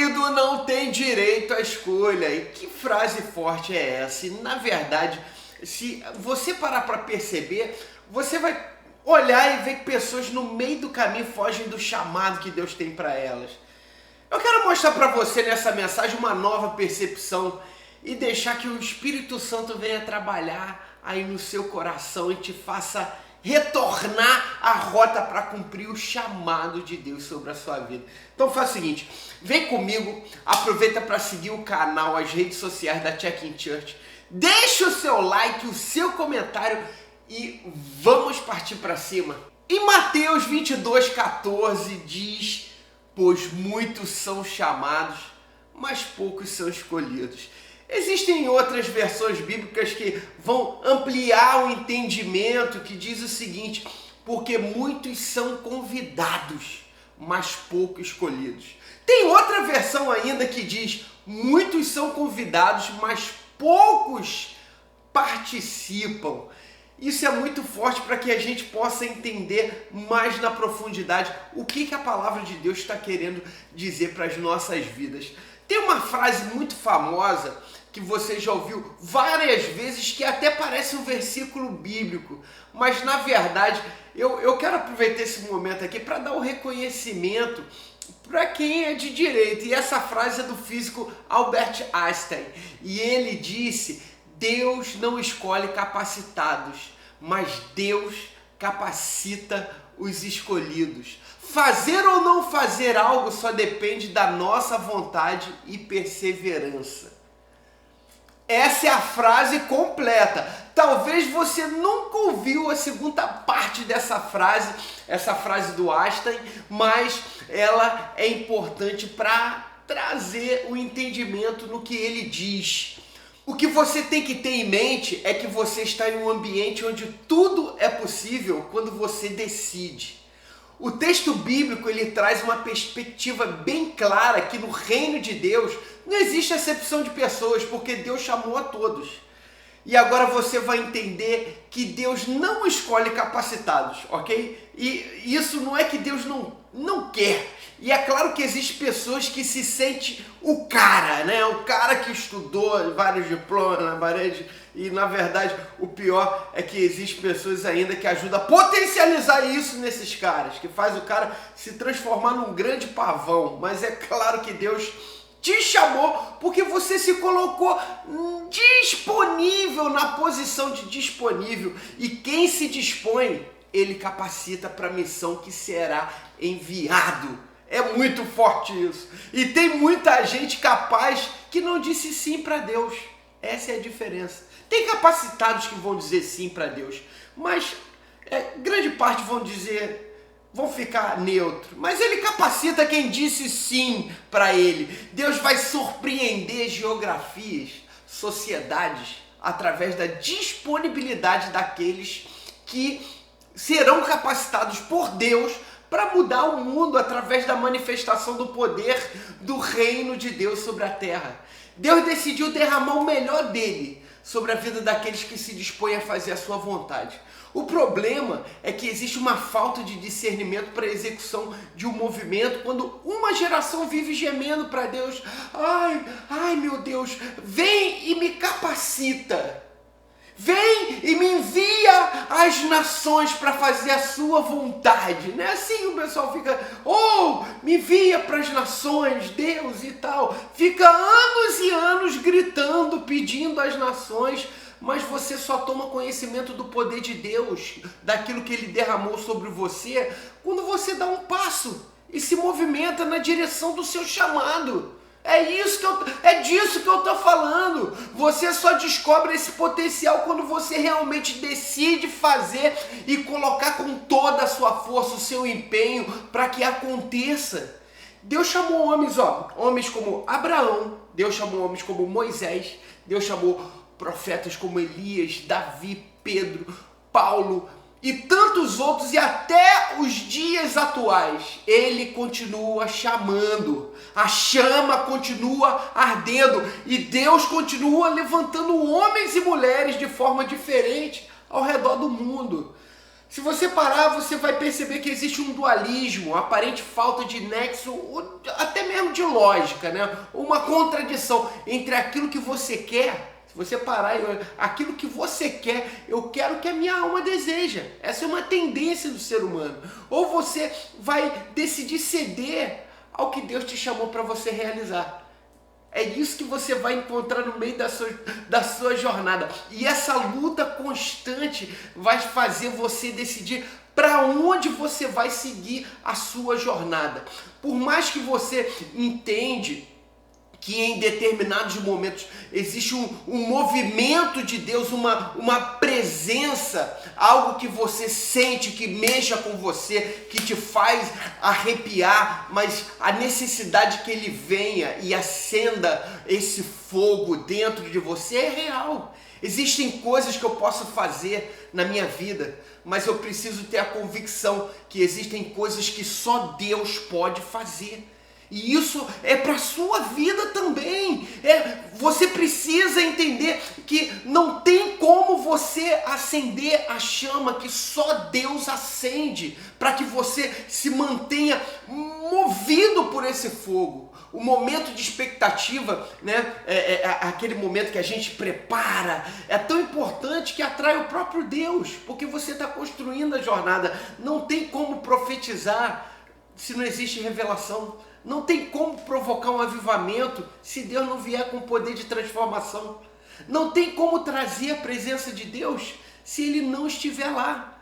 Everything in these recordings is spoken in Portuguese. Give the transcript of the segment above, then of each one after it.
escolhido não tem direito à escolha. E que frase forte é essa? E, na verdade, se você parar para perceber, você vai olhar e ver que pessoas no meio do caminho fogem do chamado que Deus tem para elas. Eu quero mostrar para você nessa mensagem uma nova percepção e deixar que o Espírito Santo venha trabalhar aí no seu coração e te faça retornar à rota para cumprir o chamado de Deus sobre a sua vida. Então faz o seguinte, vem comigo, aproveita para seguir o canal, as redes sociais da Check-in Church, deixa o seu like, o seu comentário e vamos partir para cima. Em Mateus 22:14 diz: pois muitos são chamados, mas poucos são escolhidos. Existem outras versões bíblicas que vão ampliar o entendimento, que diz o seguinte: porque muitos são convidados, mas poucos escolhidos. Tem outra versão ainda que diz: muitos são convidados, mas poucos participam. Isso é muito forte para que a gente possa entender mais na profundidade o que a palavra de Deus está querendo dizer para as nossas vidas. Tem uma frase muito famosa que você já ouviu várias vezes, que até parece um versículo bíblico, mas na verdade eu quero aproveitar esse momento aqui para dar o reconhecimento para quem é de direito. E essa frase é do físico Albert Einstein, e ele disse: Deus não escolhe capacitados, mas Deus capacita os escolhidos. Fazer ou não fazer algo só depende da nossa vontade e perseverança. Essa é a frase completa. Talvez você nunca ouviu a segunda parte dessa frase, essa frase do Einstein, mas ela é importante para trazer o entendimento no que ele diz. O que você tem que ter em mente é que você está em um ambiente onde tudo é possível quando você decide. O texto bíblico ele traz uma perspectiva bem clara que no reino de Deus não existe acepção de pessoas, porque Deus chamou a todos. E agora você vai entender que Deus não escolhe capacitados, ok? E isso não é que Deus não quer. E é claro que existem pessoas que se sentem o cara, né? O cara que estudou vários diplomas na parede. E na verdade o pior é que existem pessoas ainda que ajudam a potencializar isso nesses caras, que faz o cara se transformar num grande pavão. Mas é claro que Deus te chamou porque você se colocou disponível, na posição de disponível. E quem se dispõe, ele capacita para a missão que será enviado. É muito forte isso. E tem muita gente capaz que não disse sim para Deus. Essa é a diferença. Tem capacitados que vão dizer sim para Deus, mas grande parte vão ficar neutro. Mas ele capacita quem disse sim para ele. Deus vai surpreender geografias, sociedades, através da disponibilidade daqueles que serão capacitados por Deus para mudar o mundo através da manifestação do poder do reino de Deus sobre a terra. Deus decidiu derramar o melhor dele sobre a vida daqueles que se dispõem a fazer a sua vontade. O problema é que existe uma falta de discernimento para a execução de um movimento quando uma geração vive gemendo para Deus: ai meu Deus, vem e me capacita. Vem e me envia às nações para fazer a sua vontade. Não é assim o pessoal fica: me envia para as nações, Deus e tal. Fica anos e anos gritando, pedindo às nações, mas você só toma conhecimento do poder de Deus, daquilo que Ele derramou sobre você, quando você dá um passo e se movimenta na direção do seu chamado. É disso que eu estou falando. Você só descobre esse potencial quando você realmente decide fazer e colocar com toda a sua força, o seu empenho para que aconteça. Deus chamou homens como Abraão, Deus chamou homens como Moisés, Deus chamou profetas como Elias, Davi, Pedro, Paulo e tantos outros, e até os dias atuais Ele continua chamando, a chama continua ardendo e Deus continua levantando homens e mulheres de forma diferente ao redor do mundo. Se você parar, você vai perceber que existe um dualismo, aparente falta de nexo, ou até mesmo de lógica, né? Uma contradição entre aquilo que você quer. Se você parar e olhar, aquilo que você quer, eu quero que a minha alma deseja. Essa é uma tendência do ser humano. Ou você vai decidir ceder ao que Deus te chamou para você realizar. É isso que você vai encontrar no meio da sua jornada. E essa luta constante vai fazer você decidir para onde você vai seguir a sua jornada. Por mais que você entende que em determinados momentos existe um movimento de Deus, uma presença, algo que você sente, que mexa com você, que te faz arrepiar, mas a necessidade que Ele venha e acenda esse fogo dentro de você é real. Existem coisas que eu posso fazer na minha vida, mas eu preciso ter a convicção que existem coisas que só Deus pode fazer. E isso é para a sua vida também. Você precisa entender que não tem como você acender a chama que só Deus acende, para que você se mantenha movido por esse fogo. O momento de expectativa, né, aquele momento que a gente prepara, é tão importante que atrai o próprio Deus, porque você está construindo a jornada. Não tem como profetizar se não existe revelação. Não tem como provocar um avivamento se Deus não vier com poder de transformação. Não tem como trazer a presença de Deus se Ele não estiver lá.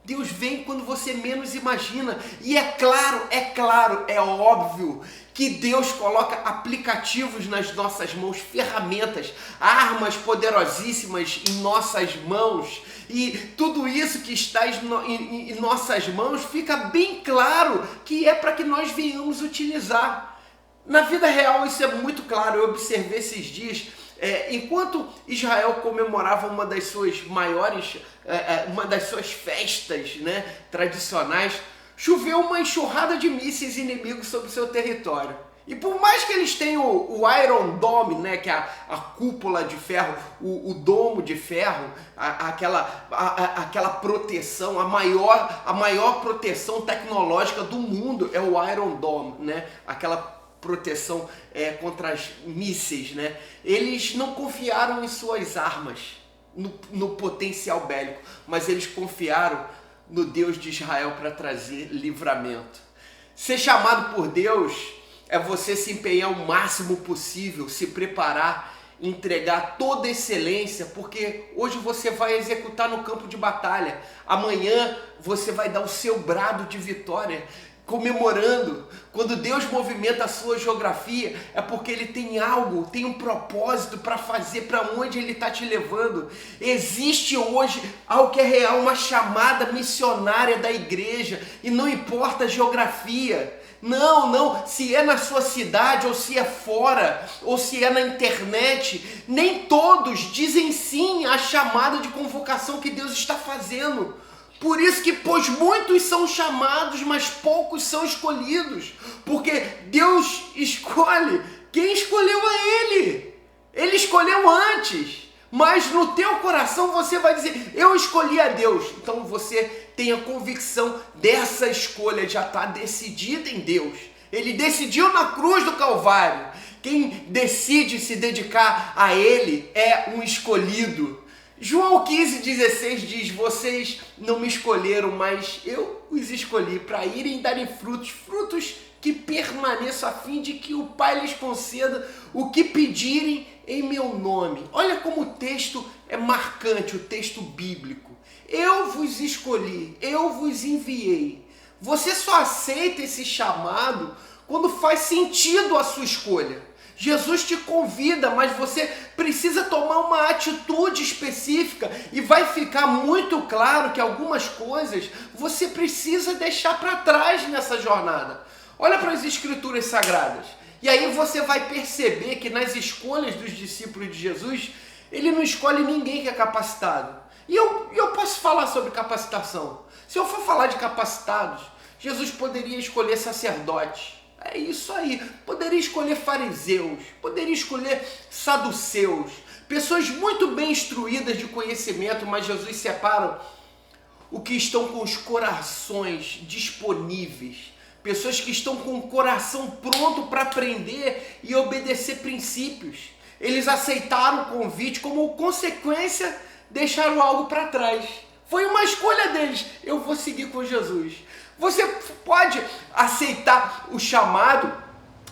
Deus vem quando você menos imagina. E é claro, é óbvio que Deus coloca aplicativos nas nossas mãos, ferramentas, armas poderosíssimas em nossas mãos. E tudo isso que está em nossas mãos fica bem claro que é para que nós venhamos utilizar. Na vida real isso é muito claro. Eu observei esses dias, enquanto Israel comemorava uma das suas maiores, uma das suas festas, né, tradicionais, choveu uma enxurrada de mísseis inimigos sobre o seu território. E por mais que eles tenham o Iron Dome, né, que é a cúpula de ferro, o domo de ferro, aquela proteção, a maior proteção tecnológica do mundo é o Iron Dome, né, aquela proteção contra os mísseis, né? Eles não confiaram em suas armas, no potencial bélico, mas eles confiaram no Deus de Israel para trazer livramento. Ser chamado por Deus é você se empenhar o máximo possível, se preparar, entregar toda excelência, porque hoje você vai executar no campo de batalha, amanhã você vai dar o seu brado de vitória, comemorando. Quando Deus movimenta a sua geografia, é porque Ele tem algo, tem um propósito para fazer, para onde Ele está te levando. Existe hoje algo que é real, uma chamada missionária da igreja, e não importa a geografia. Não, se é na sua cidade, ou se é fora, ou se é na internet, nem todos dizem sim à chamada de convocação que Deus está fazendo. Por isso que, pois muitos são chamados, mas poucos são escolhidos. Porque Deus escolhe quem escolheu a Ele. Ele escolheu antes. Mas no teu coração você vai dizer, eu escolhi a Deus. Então você tem a convicção dessa escolha, já está decidida em Deus. Ele decidiu na cruz do Calvário. Quem decide se dedicar a Ele é um escolhido. João 15,16 diz, vocês não me escolheram, mas eu os escolhi para irem darem frutos que permaneçam, a fim de que o Pai lhes conceda o que pedirem em meu nome. Olha como o texto é marcante, o texto bíblico. Eu vos escolhi, eu vos enviei. Você só aceita esse chamado quando faz sentido a sua escolha. Jesus te convida, mas você precisa tomar uma atitude específica e vai ficar muito claro que algumas coisas você precisa deixar para trás nessa jornada. Olha para as Escrituras Sagradas e aí você vai perceber que nas escolhas dos discípulos de Jesus, Ele não escolhe ninguém que é capacitado. E eu posso falar sobre capacitação. Se eu for falar de capacitados, Jesus poderia escolher sacerdotes. É isso aí, poderia escolher fariseus, poderia escolher saduceus, pessoas muito bem instruídas de conhecimento, mas Jesus separa o que estão com os corações disponíveis, pessoas que estão com o coração pronto para aprender e obedecer princípios. Eles aceitaram o convite, como consequência, deixaram algo para trás. Foi uma escolha deles. Eu vou seguir com Jesus. Você pode aceitar o chamado,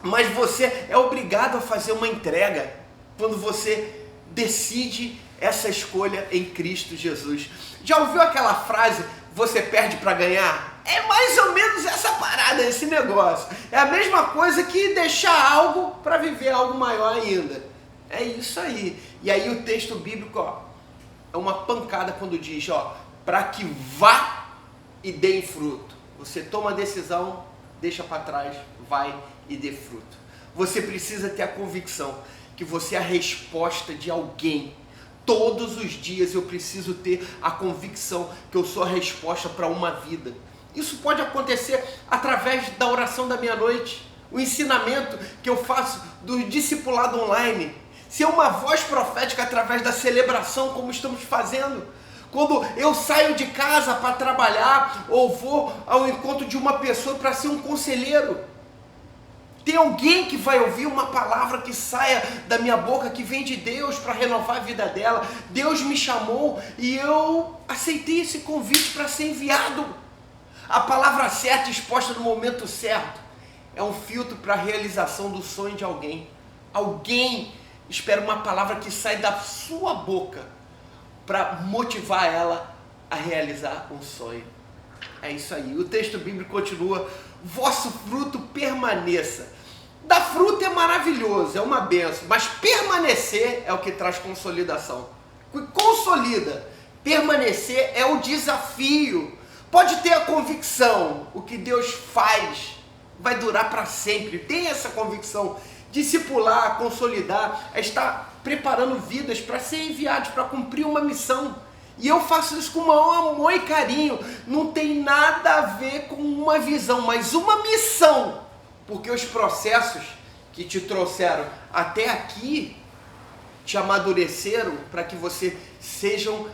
mas você é obrigado a fazer uma entrega quando você decide essa escolha em Cristo Jesus. Já ouviu aquela frase, você perde para ganhar? É mais ou menos essa parada, esse negócio. É a mesma coisa que deixar algo para viver algo maior ainda. É isso aí. E aí o texto bíblico, ó, é uma pancada quando diz, ó, para que vá e dê fruto. Você toma a decisão, deixa para trás, vai e dê fruto. Você precisa ter a convicção que você é a resposta de alguém. Todos os dias eu preciso ter a convicção que eu sou a resposta para uma vida. Isso pode acontecer através da oração da meia-noite, o ensinamento que eu faço do discipulado online, ser uma voz profética através da celebração como estamos fazendo. Quando eu saio de casa para trabalhar ou vou ao encontro de uma pessoa para ser um conselheiro, tem alguém que vai ouvir uma palavra que saia da minha boca, que vem de Deus para renovar a vida dela. Deus me chamou e eu aceitei esse convite para ser enviado. A palavra certa, exposta no momento certo, é um filtro para a realização do sonho de alguém. Alguém espera uma palavra que sai da sua boca para motivar ela a realizar um sonho. É isso aí. O texto bíblico continua: vosso fruto permaneça. Dar fruto é maravilhoso, é uma benção, mas permanecer é o que traz consolidação. Consolida. Permanecer é o desafio. Pode ter a convicção, o que Deus faz vai durar para sempre. Tem essa convicção. Discipular, consolidar, é estar preparando vidas para ser enviados, para cumprir uma missão. E eu faço isso com o maior amor e carinho. Não tem nada a ver com uma visão, mas uma missão. Porque os processos que te trouxeram até aqui te amadureceram para que você sejam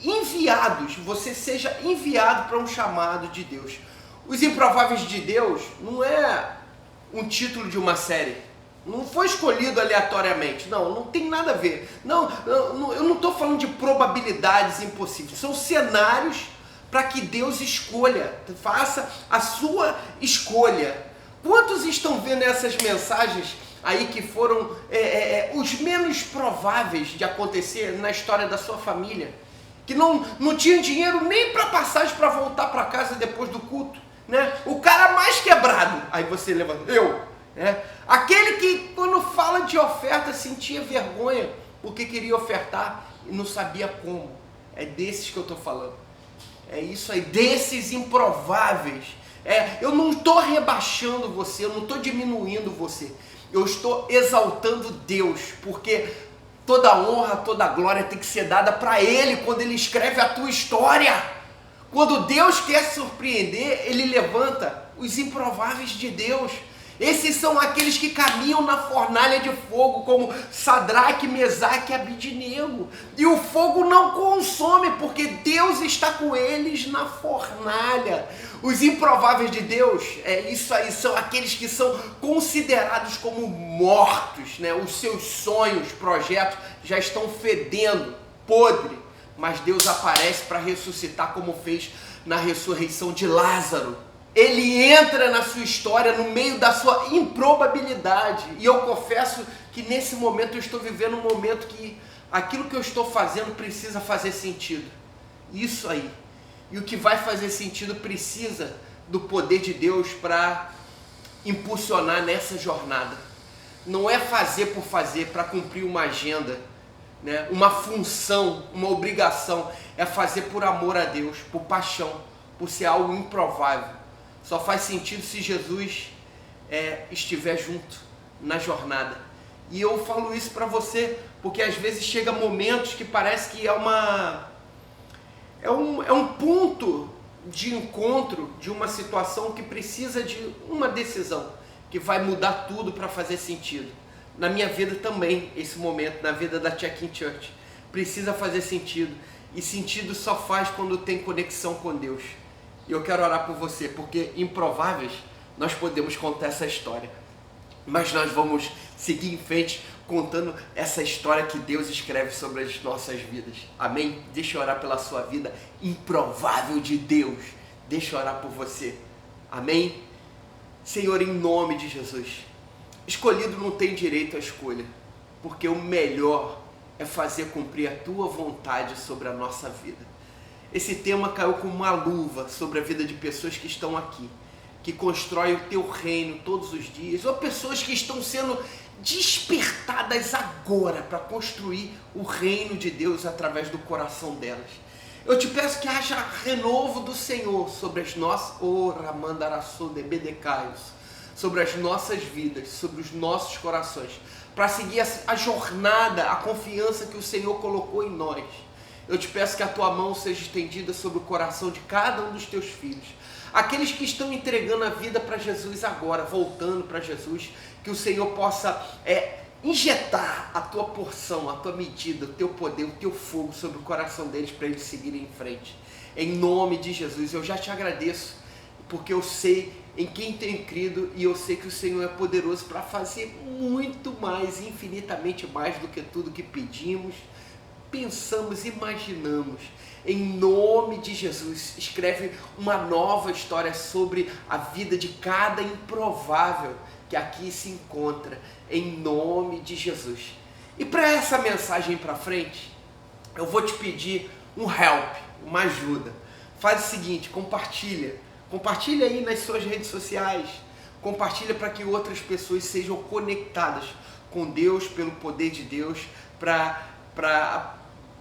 enviados, você seja enviado para um chamado de Deus. Os Improváveis de Deus não é um título de uma série. Não foi escolhido aleatoriamente. Não tem nada a ver. Não, eu não estou falando de probabilidades impossíveis. São cenários para que Deus escolha. Faça a sua escolha. Quantos estão vendo essas mensagens aí que foram os menos prováveis de acontecer na história da sua família? Que não tinha dinheiro nem para passagem para voltar para casa depois do culto, né? O cara mais quebrado. Aí você levanta, né? Aquele que quando fala de oferta sentia vergonha porque queria ofertar e não sabia como. É desses que eu estou falando. É isso aí, desses improváveis. Eu não estou rebaixando você, eu não estou diminuindo você. Eu estou exaltando Deus, porque toda honra, toda glória tem que ser dada para Ele quando Ele escreve a tua história. Quando Deus quer surpreender, Ele levanta os improváveis de Deus. Esses são aqueles que caminham na fornalha de fogo, como Sadraque, Mesaque e Abidnego. E o fogo não consome, porque Deus está com eles na fornalha. Os improváveis de Deus, isso aí, são aqueles que são considerados como mortos, né? Os seus sonhos, projetos já estão fedendo, podre. Mas Deus aparece para ressuscitar, como fez na ressurreição de Lázaro. Ele entra na sua história no meio da sua improbabilidade. E eu confesso que nesse momento eu estou vivendo um momento que aquilo que eu estou fazendo precisa fazer sentido. Isso aí. E o que vai fazer sentido precisa do poder de Deus para impulsionar nessa jornada. Não é fazer por fazer, para cumprir uma agenda, né? Uma função, uma obrigação. É fazer por amor a Deus, por paixão, por ser algo improvável. Só faz sentido se Jesus estiver junto na jornada. E eu falo isso para você porque às vezes chega momentos que parece que é um ponto de encontro de uma situação que precisa de uma decisão que vai mudar tudo para fazer sentido. Na minha vida também, esse momento, na vida da Check-in Church, precisa fazer sentido. e sentido só faz quando tem conexão com Deus. E eu quero orar por você, porque improváveis nós podemos contar essa história, mas nós vamos seguir em frente contando essa história que Deus escreve sobre as nossas vidas. Amém? Deixa eu orar pela sua vida improvável de Deus. Deixa eu orar por você. Amém? Senhor, em nome de Jesus, escolhido não tem direito à escolha, porque o melhor é fazer cumprir a tua vontade sobre a nossa vida. Esse tema caiu como uma luva sobre a vida de pessoas que estão aqui, que constroem o teu reino todos os dias, ou pessoas que estão sendo despertadas agora para construir o reino de Deus através do coração delas. Eu te peço que haja renovo do Senhor sobre as nossas, sobre as nossas vidas, sobre os nossos corações, para seguir a jornada, a confiança que o Senhor colocou em nós. Eu te peço que a tua mão seja estendida sobre o coração de cada um dos teus filhos, aqueles que estão entregando a vida para Jesus agora, voltando para Jesus, que o Senhor possa injetar a tua porção, a tua medida, o teu poder, o teu fogo sobre o coração deles para eles seguirem em frente. Em nome de Jesus, eu já te agradeço, porque eu sei em quem tenho crido e eu sei que o Senhor é poderoso para fazer muito mais, infinitamente mais do que tudo que pedimos, pensamos, imaginamos. Em nome de Jesus, escreve uma nova história sobre a vida de cada improvável que aqui se encontra, em nome de Jesus. E para essa mensagem para frente, eu vou te pedir um help, uma ajuda. Faz o seguinte, compartilha aí nas suas redes sociais, compartilha para que outras pessoas sejam conectadas com Deus, pelo poder de Deus, para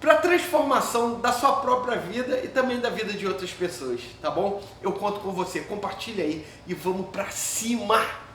a transformação da sua própria vida e também da vida de outras pessoas, tá bom? Eu conto com você, compartilha aí e vamos para cima!